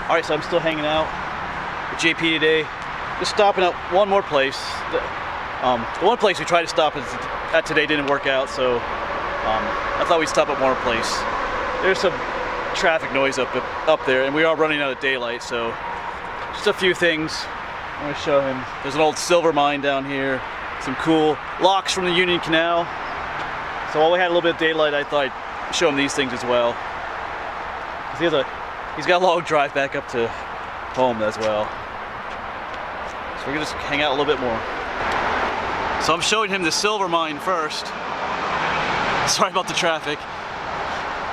Alright, so I'm still hanging out with JP today. Just stopping at one more place. The one place we tried to stop at today didn't work out, so I thought we'd stop at one more place. There's some traffic noise up there, and we are running out of daylight, so just a few things I want to show him. There's an old silver mine down here, some cool locks from the Union Canal. So while we had a little bit of daylight, I thought I'd show him these things as well. 'Cause he's got a long drive back up to home as well. So we're gonna just hang out a little bit more. So I'm showing him the silver mine first. Sorry about the traffic.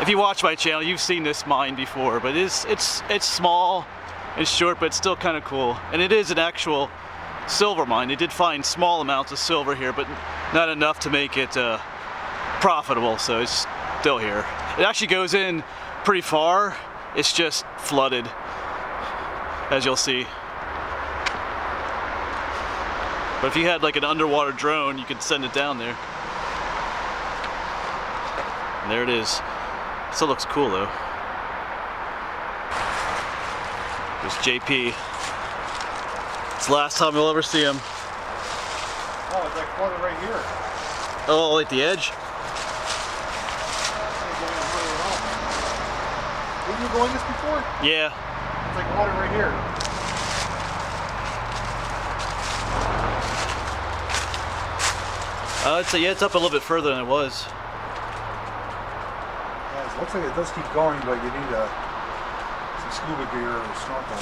If you watch my channel, you've seen this mine before, but it's small, it's short, but it's still kind of cool. And it is an actual silver mine. They did find small amounts of silver here, but not enough to make it profitable, so it's still here. It actually goes in pretty far. It's just flooded, as you'll see. But if you had like an underwater drone, you could send it down there. And there it is. Still looks cool though. There's JP. It's the last time you'll ever see him. Oh, it's like water right here. Oh, at the edge? Didn't you go in this before? Yeah. It's like water right here. Yeah, it's up a little bit further than it was. Yeah, it looks like it does keep going, but you need some scuba gear or a snorkel.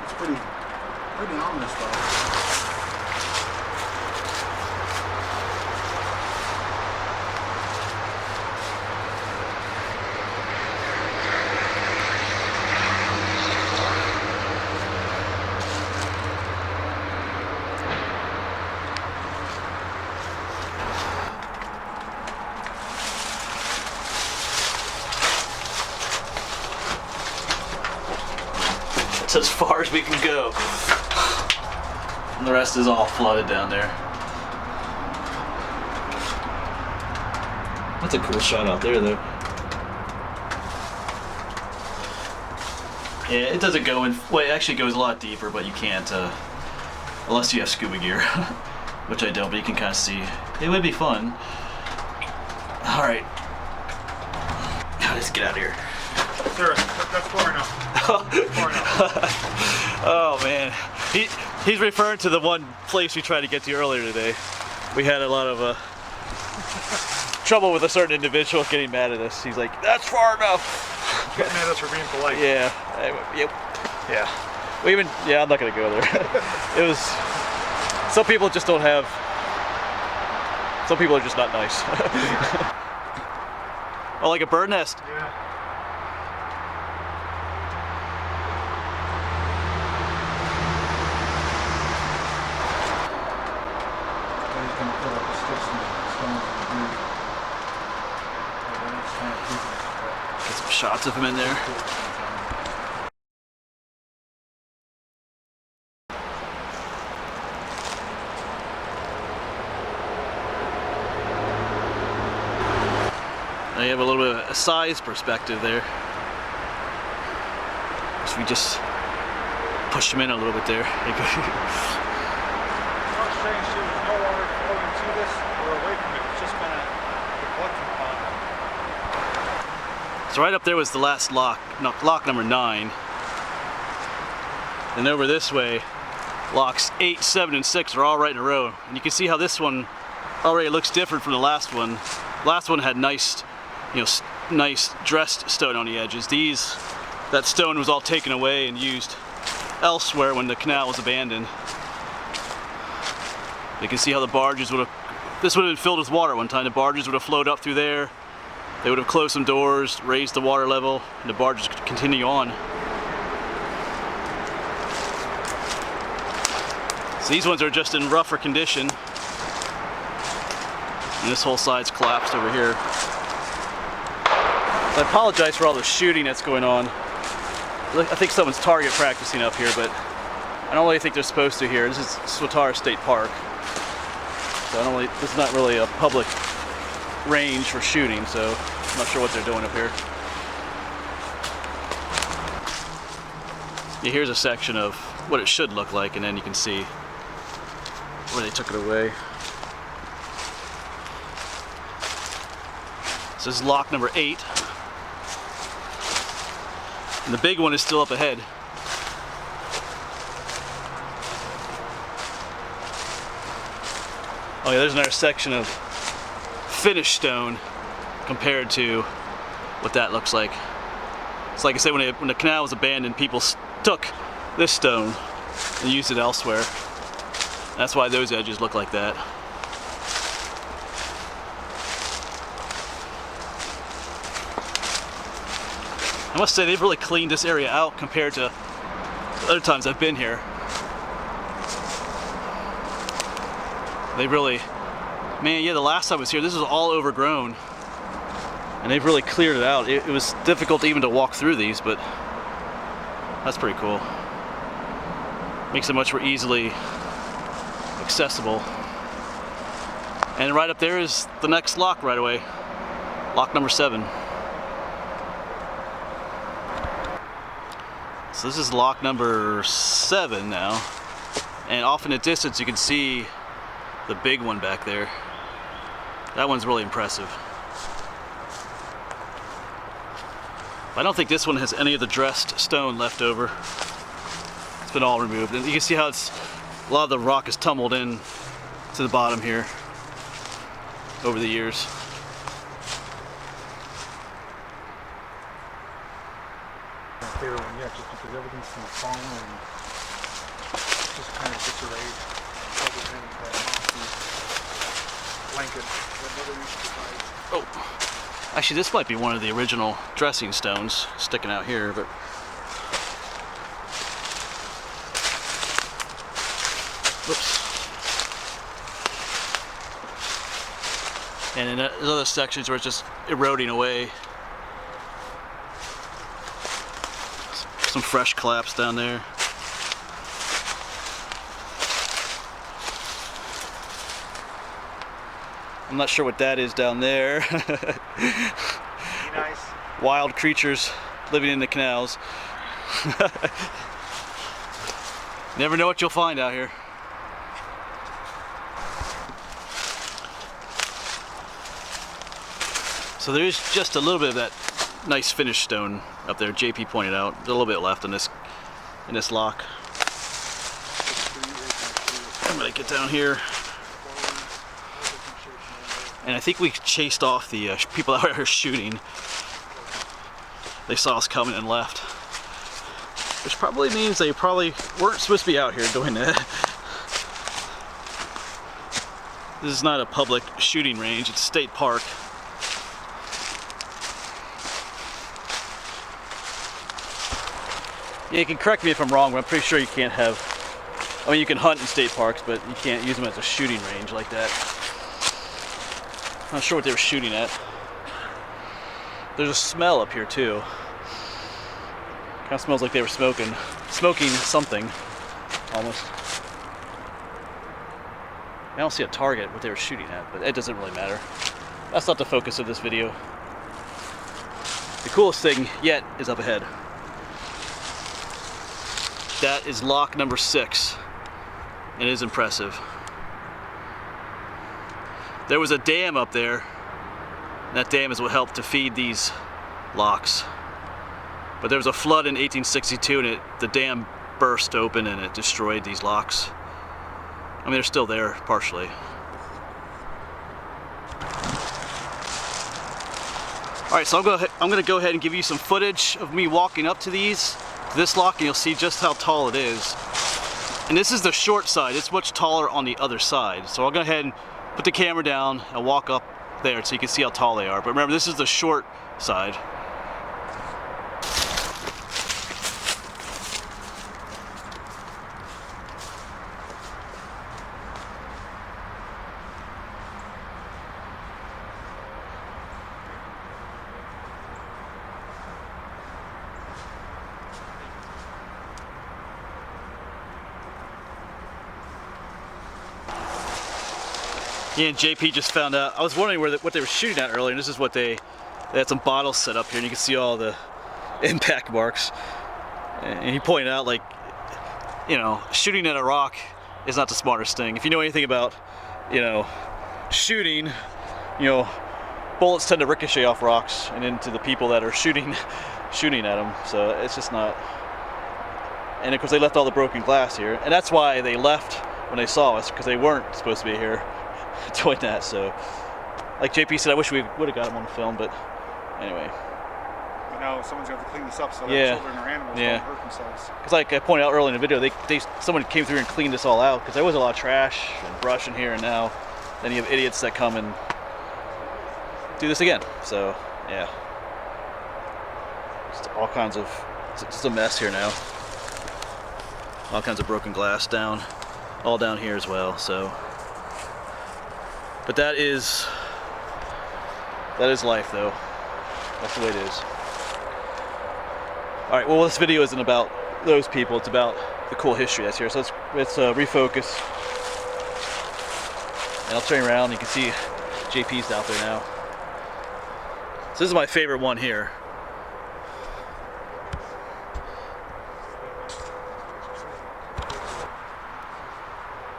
It's pretty ominous though. It's as far as we can go. And the rest is all flooded down there. That's a cool shot out there though. Yeah, it doesn't go in, well, it actually goes a lot deeper, but you can't, unless you have scuba gear, which I don't, but you can kind of see. It would be fun. Alright. Let's get out of here. Sir, that's far enough. Oh man, he's referring to the one place we tried to get to earlier today. We had a lot of trouble with a certain individual getting mad at us. He's like, "That's far enough." Getting at us for being polite. Yeah. Yep. Yeah. Yeah, I'm not gonna go there. It was. Some people just don't have. Some people are just not nice. Oh, like a bird nest. Yeah. Get some shots of him in there. Now you have a little bit of a size perspective there. So we just pushed him in a little bit there. So right up there was the last lock, lock number 9. And over this way, locks 8, 7, and 6 are all right in a row. And you can see how this one already looks different from the last one. Last one had nice, nice dressed stone on the edges. That stone was all taken away and used elsewhere when the canal was abandoned. You can see how the barges would have, this would have been filled with water one time. The barges would have flowed up through there. They would have closed some doors, raised the water level, and the barges could continue on. So these ones are just in rougher condition. And this whole side's collapsed over here. So I apologize for all the shooting that's going on. I think someone's target practicing up here, but I don't really think they're supposed to here. This is Swatara State Park. So this is not really a public range for shooting, so I'm not sure what they're doing up here. Yeah, here's a section of what it should look like, and then you can see where they took it away. So this is lock number 8. And the big one is still up ahead. Oh yeah, there's another section of finished stone compared to what that looks like. It's like I said, when the canal was abandoned, people took this stone and used it elsewhere. That's why those edges look like that. I must say they've really cleaned this area out compared to other times I've been here. They really, man, yeah, the last time I was here, this was all overgrown. And they've really cleared it out. It was difficult even to walk through these, but that's pretty cool. Makes it much more easily accessible. And right up there is the next lock right away. Lock number 7. So this is lock number 7 now. And off in the distance you can see the big one back there. That one's really impressive. I don't think this one has any of the dressed stone left over. It's been all removed. And you can see how a lot of the rock is tumbled in to the bottom here over the years. Yeah, just because everything's been falling and just kind of disarrayed. Everything blanket that never used to hide. Oh, actually, this might be one of the original dressing stones sticking out here, but whoops. And in there's other sections where it's just eroding away. Some fresh collapse down there. I'm not sure what that is down there. Nice. Wild creatures living in the canals. Never know what you'll find out here. So there is just a little bit of that nice finished stone up there. JP pointed out there's a little bit left in this lock. I'm gonna get down here, and I think we chased off the people out here shooting. They saw us coming and left, which probably means they probably weren't supposed to be out here doing that. This is not a public shooting range; it's a state park. Yeah, you can correct me if I'm wrong, but I'm pretty sure you can't have, I mean, you can hunt in state parks, but you can't use them as a shooting range like that. I'm not sure what they were shooting at. There's a smell up here too. Kind of smells like they were smoking something, almost. I don't see a target what they were shooting at, but it doesn't really matter. That's not the focus of this video. The coolest thing yet is up ahead. That is lock number 6. It is impressive. There was a dam up there. And that dam is what helped to feed these locks. But there was a flood in 1862 and the dam burst open and it destroyed these locks. I mean, they're still there partially. All right, so I'm gonna go ahead and give you some footage of me walking up to this lock, and you'll see just how tall it is. And this is the short side. It's much taller on the other side. So I'll go ahead and put the camera down and walk up there so you can see how tall they are. But remember, this is the short side. Yeah, and JP just found out. I was wondering what they were shooting at earlier, and this is what they They had some bottles set up here, and you can see all the impact marks. And he pointed out, like, you know, shooting at a rock is not the smartest thing. If you know anything about, you know, shooting, you know, bullets tend to ricochet off rocks and into the people that are shooting at them. So it's just not. And of course, they left all the broken glass here, and that's why they left when they saw us, because they weren't supposed to be here doing that. So, like JP said, I wish we would have got them on film, but anyway. But now someone's going to have to clean this up so that Yeah. children or animals Yeah. don't hurt themselves. Because like I pointed out earlier in the video, someone came through and cleaned this all out, because there was a lot of trash and brush in here, and now then you have idiots that come and do this again. So yeah, just all kinds of, it's just a mess here now. All kinds of broken glass down, all down here as well. So, but that is life, though. That's the way it is. All right. Well, this video isn't about those people. It's about the cool history that's here. So let's refocus, and I'll turn around. And you can see JP's out there now. So this is my favorite one here.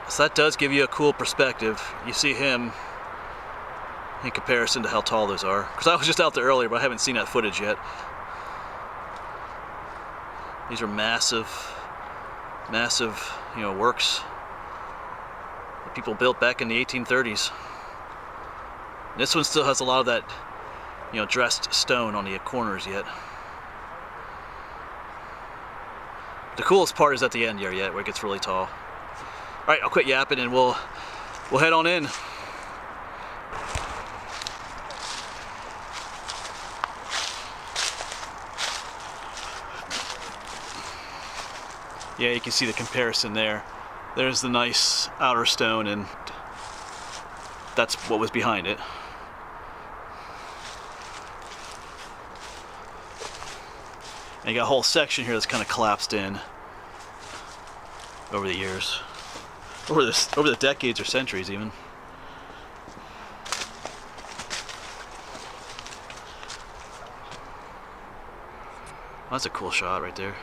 So that does give you a cool perspective. You see him in comparison to how tall those are. Because I was just out there earlier, but I haven't seen that footage yet. These are massive, you know, works that people built back in the 1830s. This one still has a lot of that, you know, dressed stone on the corners yet. The coolest part is at the end here yet, where it gets really tall. All right, I'll quit yapping and we'll head on in. Yeah, you can see the comparison there. There's the nice outer stone, and that's what was behind it. And you got a whole section here that's kind of collapsed in over the years. Over the decades or centuries even. That's a cool shot right there.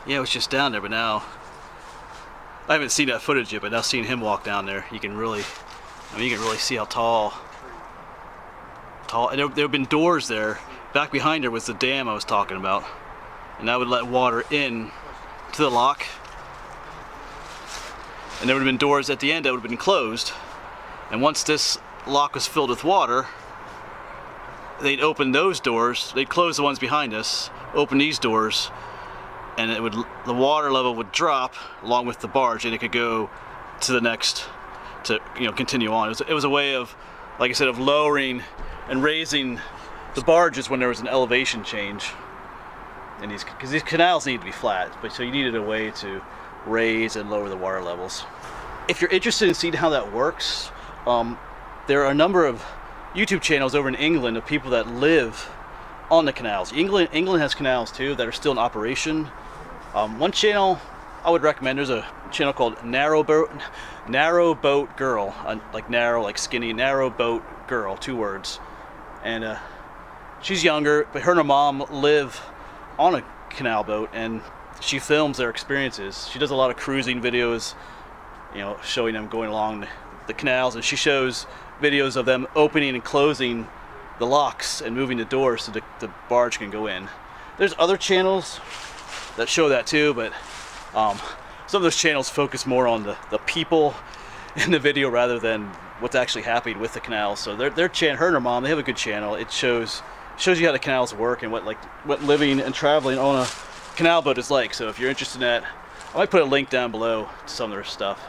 Yeah, it was just down there, but now I haven't seen that footage yet. But now seeing him walk down there, you can really, you can really see how tall. And there have been doors there. Back behind there was the dam I was talking about, and that would let water in to the lock. And there would have been doors at the end that would have been closed. And once this lock was filled with water, they'd open those doors. They'd close the ones behind us, open these doors, and the water level would drop along with the barge, and it could go to the next, to continue on. It was a way of, like I said, of lowering and raising the barges when there was an elevation change. And because these canals need to be flat, but so you needed a way to raise and lower the water levels. If you're interested in seeing how that works, there are a number of YouTube channels over in England of people that live on the canals. England has canals too that are still in operation. One channel I would recommend, there's a channel called Narrow Boat Girl, like narrow, like skinny, Narrow Boat Girl, 2 words. And she's younger, but her and her mom live on a canal boat, and she films their experiences. She does a lot of cruising videos, you know, showing them going along the canals, and she shows videos of them opening and closing the locks and moving the doors so the barge can go in. There's other channels that show that too, but some of those channels focus more on the people in the video rather than what's actually happening with the canals. So their channel, her and her mom, they have a good channel. It shows you how the canals work and what living and traveling on a canal boat is like. So if you're interested in that, I might put a link down below to some of their stuff.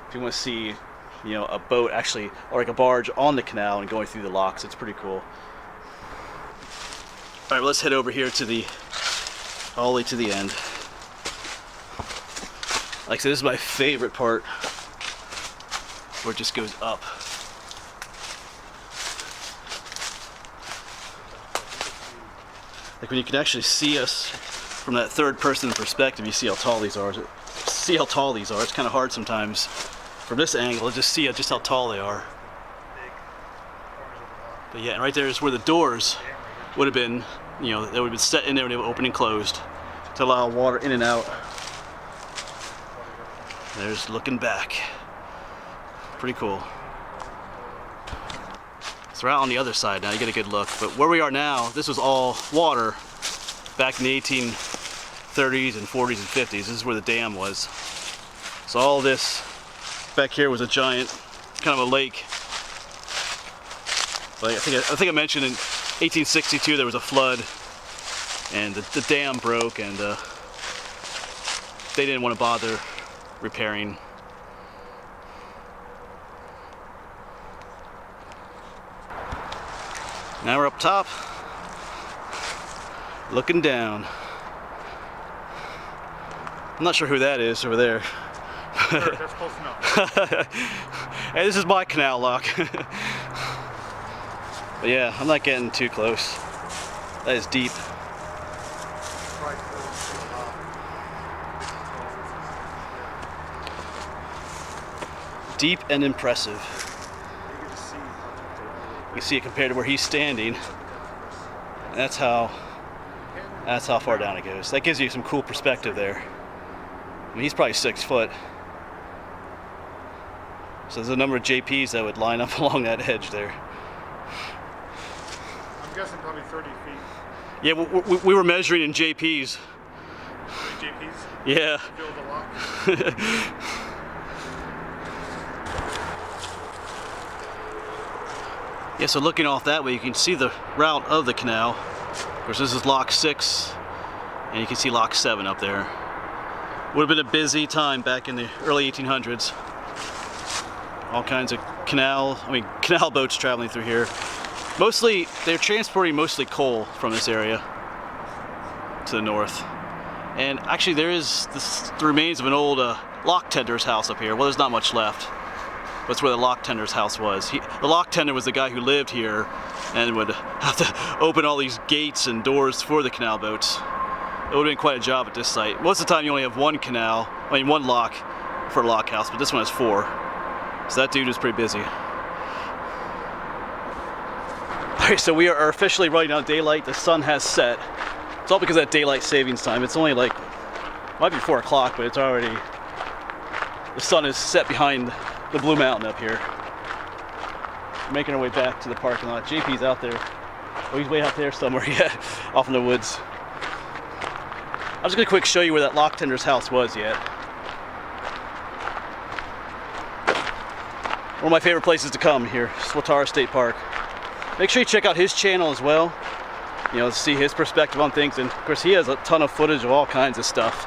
If you want to see, you know, a boat actually, or like a barge on the canal and going through the locks, it's pretty cool. All right, well, let's head over here to all the way to the end. Like I said, this is my favorite part, where it just goes up. Like when you can actually see us from that third person perspective, you see how tall these are. It's kind of hard sometimes from this angle to just see just how tall they are. But yeah, and right there is where the doors would have been, you know, they would have been set in there when they were open and closed to allow water in and out. There's looking back. Pretty cool. So we're out on the other side now, you get a good look. But where we are now, this was all water back in the 1830s and 40s and 50s. This is where the dam was. So all this back here was a giant, kind of a lake. But I think I mentioned in 1862 there was a flood and the dam broke, and they didn't want to bother repairing. Now we're up top, looking down. I'm not sure who that is over there. Sure, that's close enough. Hey, this is my canal lock. But yeah, I'm not getting too close. That is deep. Deep and impressive. You can see it compared to where he's standing. And that's how far down it goes. That gives you some cool perspective there. I mean, he's probably 6 foot. So there's a number of JPs that would line up along that edge there. I'm guessing probably 30 feet. Yeah, we were measuring in JPs. 30 JPs? Yeah. Build a lock. Yeah, so looking off that way, you can see the route of the canal. Of course, this is lock 6, and you can see lock 7 up there. Would have been a busy time back in the early 1800s. All kinds of canal boats traveling through here. Mostly, they're transporting mostly coal from this area to the north. And actually, there is the remains of an old lock tender's house up here. Well, there's not much left. That's where the lock tender's house was. The lock tender was the guy who lived here and would have to open all these gates and doors for the canal boats. It would have been quite a job at this site. Most of the time you only have one lock for a lock house, but this one has 4. So that dude was pretty busy. Alright, so we are officially running out of daylight. The sun has set. It's all because of that daylight savings time. It's only like, might be 4 o'clock, but it's already, the sun is set behind the Blue Mountain up here. We're making our way back to the parking lot. JP's out there. Oh, he's way out there somewhere, yeah, off in the woods. I'm just gonna quick show you where that lock tender's house was yet. One of my favorite places to come here, Swatara State Park. Make sure you check out his channel as well, you know, to see his perspective on things. And of course, he has a ton of footage of all kinds of stuff.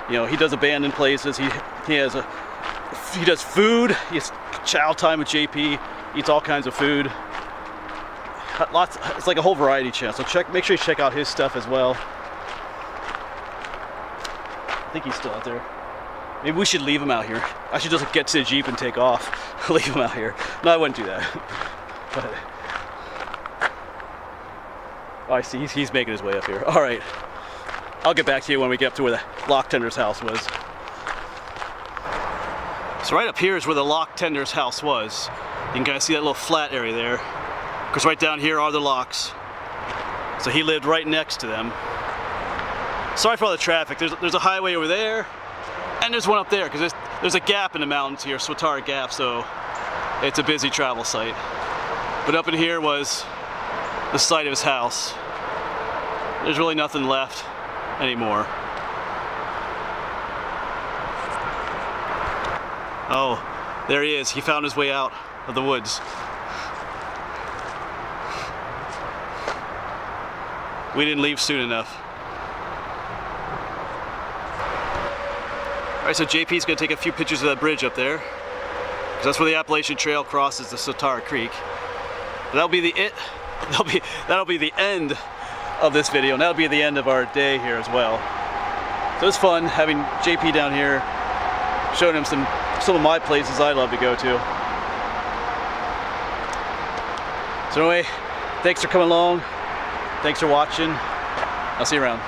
You know, he does abandoned places. He does food. He has chow time with JP. Eats all kinds of food. It's like a whole variety channel. So make sure you check out his stuff as well. I think he's still out there. Maybe we should leave him out here. I should just get to the Jeep and take off. Leave him out here. No, I wouldn't do that. But, oh, I see. He's making his way up here. All right. I'll get back to you when we get up to where the lock tender's house was. So right up here is where the lock tender's house was. You can kind of see that little flat area there. Because right down here are the locks. So he lived right next to them. sorry for all the traffic. There's a highway over there, and there's one up there, because there's a gap in the mountains here, Swatara Gap, so it's a busy travel site. But up in here was the site of his house. There's really nothing left anymore. Oh, there he is. He found his way out of the woods. We didn't leave soon enough. All right, so JP's gonna take a few pictures of that bridge up there, because that's where the Appalachian Trail crosses the Swatara Creek. But that'll be the end of this video, and that'll be the end of our day here as well. So it's fun having JP down here, showing him some of my places I love to go to. So anyway, thanks for coming along. Thanks for watching. I'll see you around.